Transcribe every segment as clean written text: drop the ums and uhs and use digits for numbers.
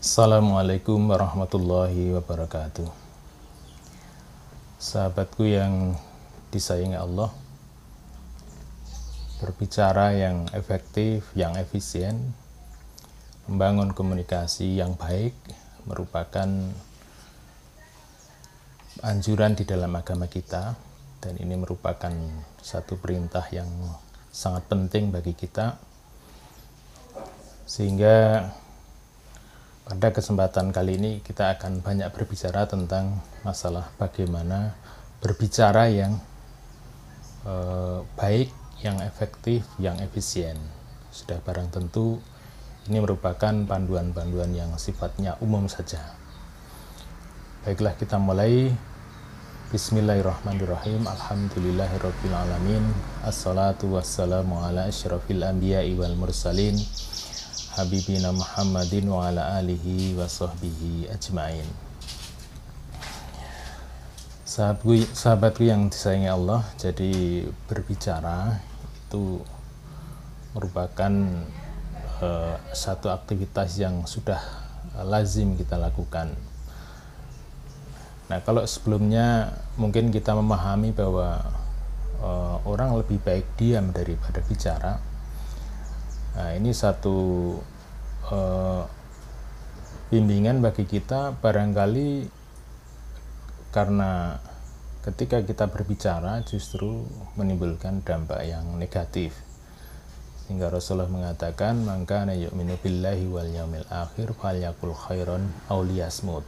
Assalamualaikum warahmatullahi wabarakatuh. Sahabatku yang disayangi Allah, berbicara yang efektif, yang efisien, membangun komunikasi yang baik merupakan anjuran di dalam agama kita, dan ini merupakan satu perintah yang sangat penting bagi kita, sehingga pada kesempatan kali ini kita akan banyak berbicara tentang masalah bagaimana berbicara yang baik, yang efektif, yang efisien. Sudah barang tentu ini merupakan panduan-panduan yang sifatnya umum saja. Baiklah, kita mulai. Bismillahirrahmanirrahim. Alhamdulillahirabbil alamin. Assalatu wassalamu ala asyrafil anbiya'i wal mursalin Habibina Muhammadin wa ala alihi wa sahbihi ajma'in. Sahabatku yang disayangi Allah, jadi berbicara itu merupakan satu aktivitas yang sudah lazim kita lakukan. Nah, kalau sebelumnya mungkin kita memahami bahwa orang lebih baik diam daripada bicara. Nah, ini satu bimbingan bagi kita, barangkali karena ketika kita berbicara justru menimbulkan dampak yang negatif, sehingga Rasulullah mengatakan, "Man kana yu'minu billahi wal yaumil akhir falyaqul khairan aw liyasmut."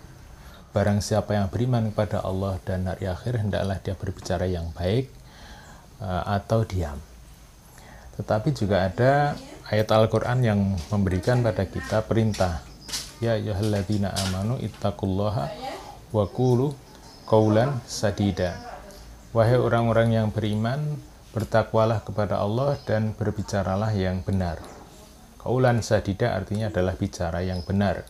Barang siapa yang beriman kepada Allah dan hari akhir, hendaklah dia berbicara yang baik atau diam. Tetapi juga ada ayat Al-Quran yang memberikan pada kita perintah, ya ayyuhalladzina amanu ittaqullaha wa qulu qaulan sadida. Wahai orang-orang yang beriman, bertakwalah kepada Allah dan berbicaralah yang benar. Qaulan sadida artinya adalah bicara yang benar.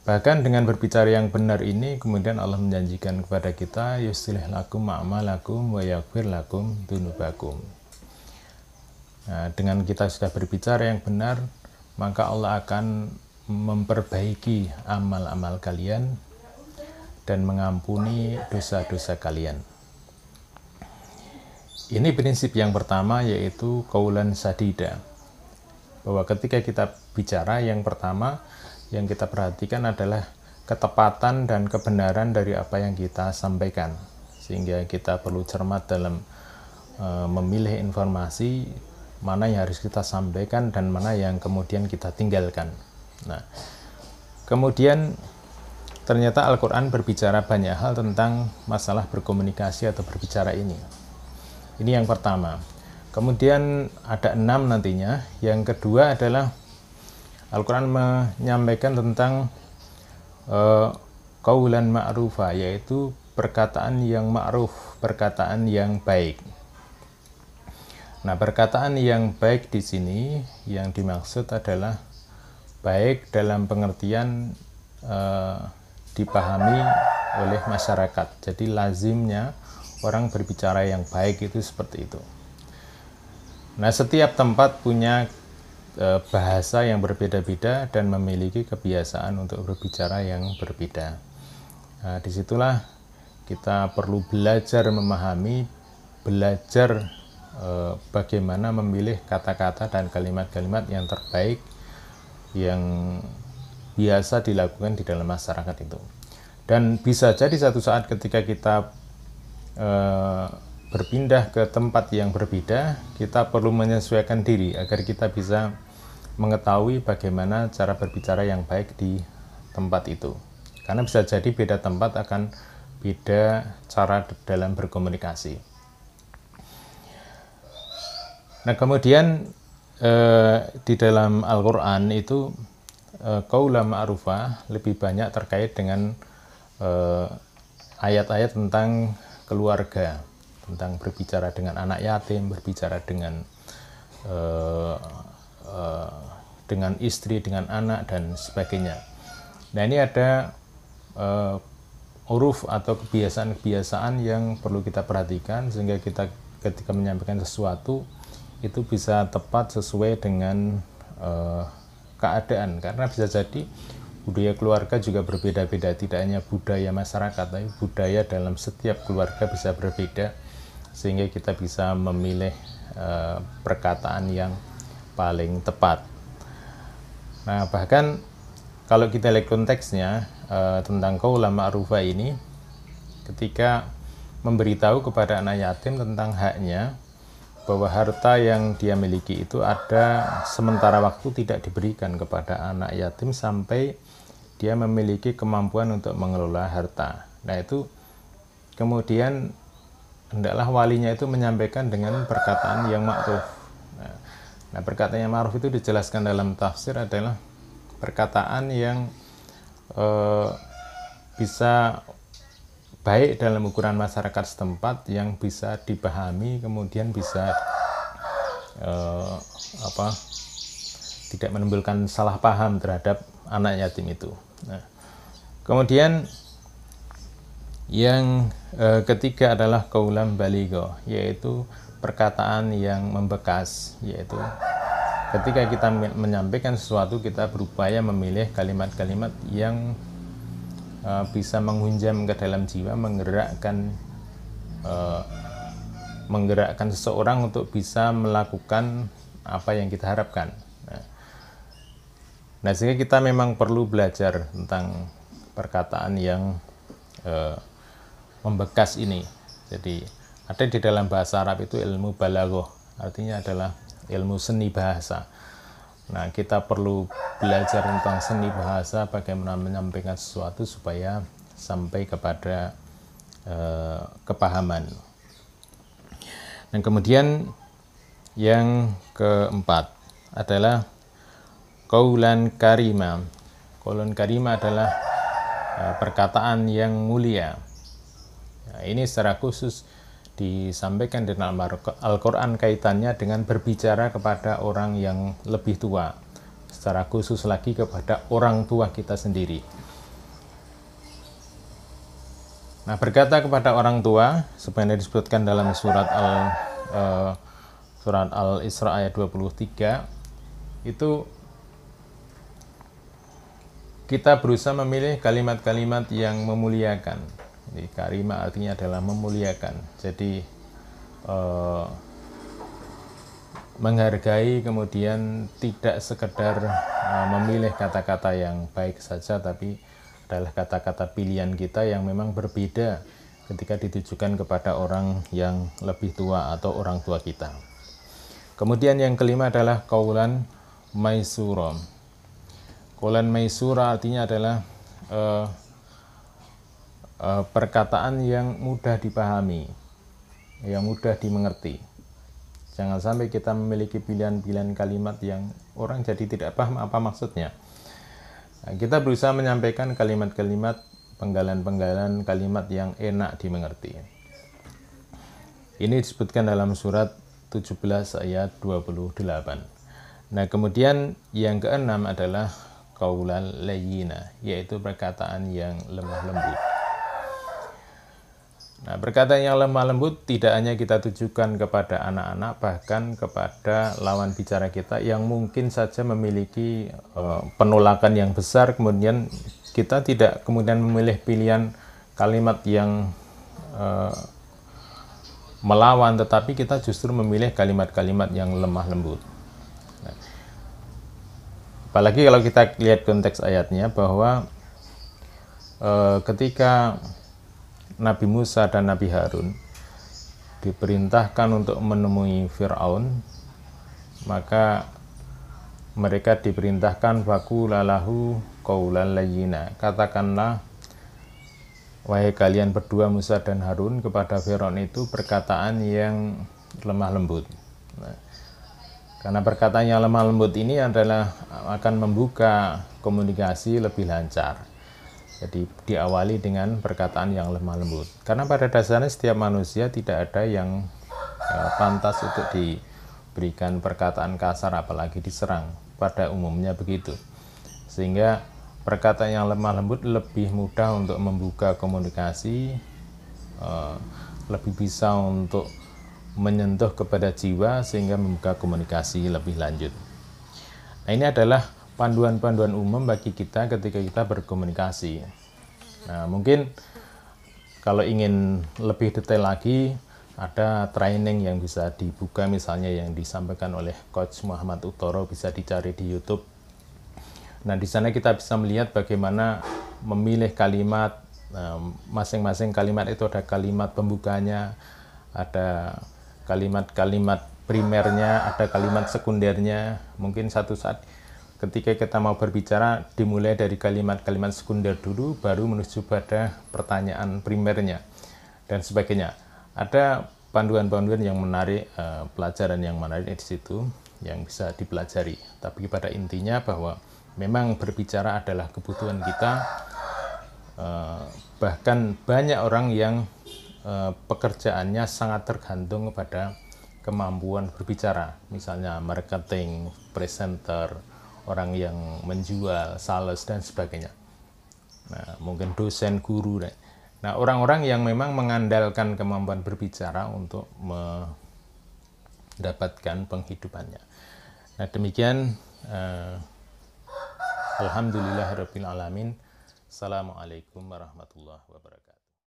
Bahkan dengan berbicara yang benar ini, kemudian Allah menjanjikan kepada kita, yuslih lakum a'malakum wa yaghfir lakum dzunubakum. Nah, dengan kita sudah berbicara yang benar, maka Allah akan memperbaiki amal-amal kalian dan mengampuni dosa-dosa kalian. Ini prinsip yang pertama, yaitu qaulan sadida. Bahwa ketika kita bicara, yang pertama yang kita perhatikan adalah ketepatan dan kebenaran dari apa yang kita sampaikan. Sehingga kita perlu cermat dalam memilih informasi mana yang harus kita sampaikan dan mana yang kemudian kita tinggalkan. Nah, kemudian ternyata Al-Quran berbicara banyak hal tentang masalah berkomunikasi atau berbicara ini. Ini yang pertama. Kemudian ada 6 nantinya. Yang kedua adalah Al-Quran menyampaikan tentang qaulan ma'rufa, yaitu perkataan yang ma'ruf, perkataan yang baik. Nah, perkataan yang baik di sini yang dimaksud adalah baik dalam pengertian dipahami oleh masyarakat. Jadi lazimnya orang berbicara yang baik itu seperti itu. Nah, setiap tempat punya bahasa yang berbeda-beda dan memiliki kebiasaan untuk berbicara yang berbeda. Nah, disitulah kita perlu belajar memahami, belajar bagaimana memilih kata-kata dan kalimat-kalimat yang terbaik yang biasa dilakukan di dalam masyarakat itu. Dan bisa jadi satu saat ketika kita berpindah ke tempat yang berbeda, kita perlu menyesuaikan diri agar kita bisa mengetahui bagaimana cara berbicara yang baik di tempat itu. Karena bisa jadi beda tempat akan beda cara dalam berkomunikasi. Nah, kemudian di dalam Al-Quran itu qaulan ma'rufa lebih banyak terkait dengan ayat-ayat tentang keluarga, tentang berbicara dengan anak yatim, berbicara dengan istri, dengan anak, dan sebagainya. Nah, ini ada uruf atau kebiasaan-kebiasaan yang perlu kita perhatikan, sehingga kita ketika menyampaikan sesuatu itu bisa tepat sesuai dengan keadaan, karena bisa jadi budaya keluarga juga berbeda-beda, tidak hanya budaya masyarakat, tapi budaya dalam setiap keluarga bisa berbeda, sehingga kita bisa memilih perkataan yang paling tepat. Nah, bahkan kalau kita lihat konteksnya tentang qaula ma'rufah ini, ketika memberitahu kepada anak yatim tentang haknya, bahwa harta yang dia miliki itu ada sementara waktu tidak diberikan kepada anak yatim sampai dia memiliki kemampuan untuk mengelola harta. Nah, itu kemudian hendaklah walinya itu menyampaikan dengan perkataan yang ma'ruf. Nah, perkataan yang ma'ruf itu dijelaskan dalam tafsir adalah perkataan yang bisa baik dalam ukuran masyarakat setempat, yang bisa dipahami, kemudian bisa tidak menimbulkan salah paham terhadap anak yatim itu. Nah, kemudian yang ketiga adalah qaulan baligho, yaitu perkataan yang membekas, yaitu ketika kita menyampaikan sesuatu, kita berupaya memilih kalimat-kalimat yang bisa menghunjam ke dalam jiwa, menggerakkan seseorang untuk bisa melakukan apa yang kita harapkan. Nah, sehingga kita memang perlu belajar tentang perkataan yang membekas ini. Jadi ada di dalam bahasa Arab itu ilmu balaghah, artinya adalah ilmu seni bahasa. Nah, kita perlu belajar tentang seni bahasa, bagaimana menyampaikan sesuatu supaya sampai kepada kepahaman. Dan kemudian yang keempat adalah qaulan karima. Qaulan karima adalah perkataan yang mulia. Nah, ini secara khusus disampaikan di dalam Al-Quran kaitannya dengan berbicara kepada orang yang lebih tua, secara khusus lagi kepada orang tua kita sendiri. Nah, berkata kepada orang tua, sebenarnya disebutkan dalam surat Al-Isra ayat 23, itu kita berusaha memilih kalimat-kalimat yang memuliakan. Jadi karimah artinya adalah memuliakan. Jadi menghargai, kemudian tidak sekedar memilih kata-kata yang baik saja, tapi adalah kata-kata pilihan kita yang memang berbeda ketika ditujukan kepada orang yang lebih tua atau orang tua kita. Kemudian yang kelima adalah qaulan maisura. Qaulan maisura artinya adalah perkataan yang mudah dipahami, yang mudah dimengerti. Jangan sampai kita memiliki pilihan-pilihan kalimat yang orang jadi tidak paham apa maksudnya. Nah, kita berusaha menyampaikan kalimat-kalimat, penggalan-penggalan kalimat yang enak dimengerti. Ini disebutkan dalam surat 17 ayat 28. Nah, kemudian yang keenam adalah qaulal layyina, yaitu perkataan yang lemah lembut. Nah, perkataan yang lemah lembut tidak hanya kita tujukan kepada anak-anak, bahkan kepada lawan bicara kita yang mungkin saja memiliki penolakan yang besar, kemudian kita tidak kemudian memilih pilihan kalimat yang melawan, tetapi kita justru memilih kalimat-kalimat yang lemah lembut. Nah, apalagi kalau kita lihat konteks ayatnya, bahwa ketika Nabi Musa dan Nabi Harun diperintahkan untuk menemui Fir'aun, maka mereka diperintahkan faqulalahu qaulan layyina, katakanlah wahai kalian berdua Musa dan Harun kepada Fir'aun itu perkataan yang lemah lembut. Nah, karena perkataan yang lemah lembut ini adalah akan membuka komunikasi lebih lancar. Jadi diawali dengan perkataan yang lemah lembut. Karena pada dasarnya setiap manusia tidak ada yang pantas untuk diberikan perkataan kasar, apalagi diserang. Pada umumnya begitu. Sehingga perkataan yang lemah lembut lebih mudah untuk membuka komunikasi, lebih bisa untuk menyentuh kepada jiwa sehingga membuka komunikasi lebih lanjut. Nah, ini adalah panduan-panduan umum bagi kita ketika kita berkomunikasi. Nah, mungkin kalau ingin lebih detail lagi, ada training yang bisa dibuka, misalnya yang disampaikan oleh Coach Muhammad Utoro, bisa dicari di YouTube. Nah, di sana kita bisa melihat bagaimana memilih kalimat. Masing-masing kalimat itu ada kalimat pembukanya, ada kalimat-kalimat primernya, ada kalimat sekundernya. Mungkin satu saat ketika kita mau berbicara, dimulai dari kalimat-kalimat sekunder dulu, baru menuju pada pertanyaan primernya, dan sebagainya. Ada panduan-panduan yang menarik, pelajaran yang menarik di situ, yang bisa dipelajari. Tapi pada intinya bahwa memang berbicara adalah kebutuhan kita. Bahkan banyak orang yang pekerjaannya sangat tergantung kepada kemampuan berbicara. Misalnya marketing, presenter, orang yang menjual, sales, dan sebagainya. Nah, mungkin dosen, guru. Nah, orang-orang yang memang mengandalkan kemampuan berbicara untuk mendapatkan penghidupannya. Nah, demikian. Alhamdulillahirabbil alamin. Assalamualaikum warahmatullahi wabarakatuh.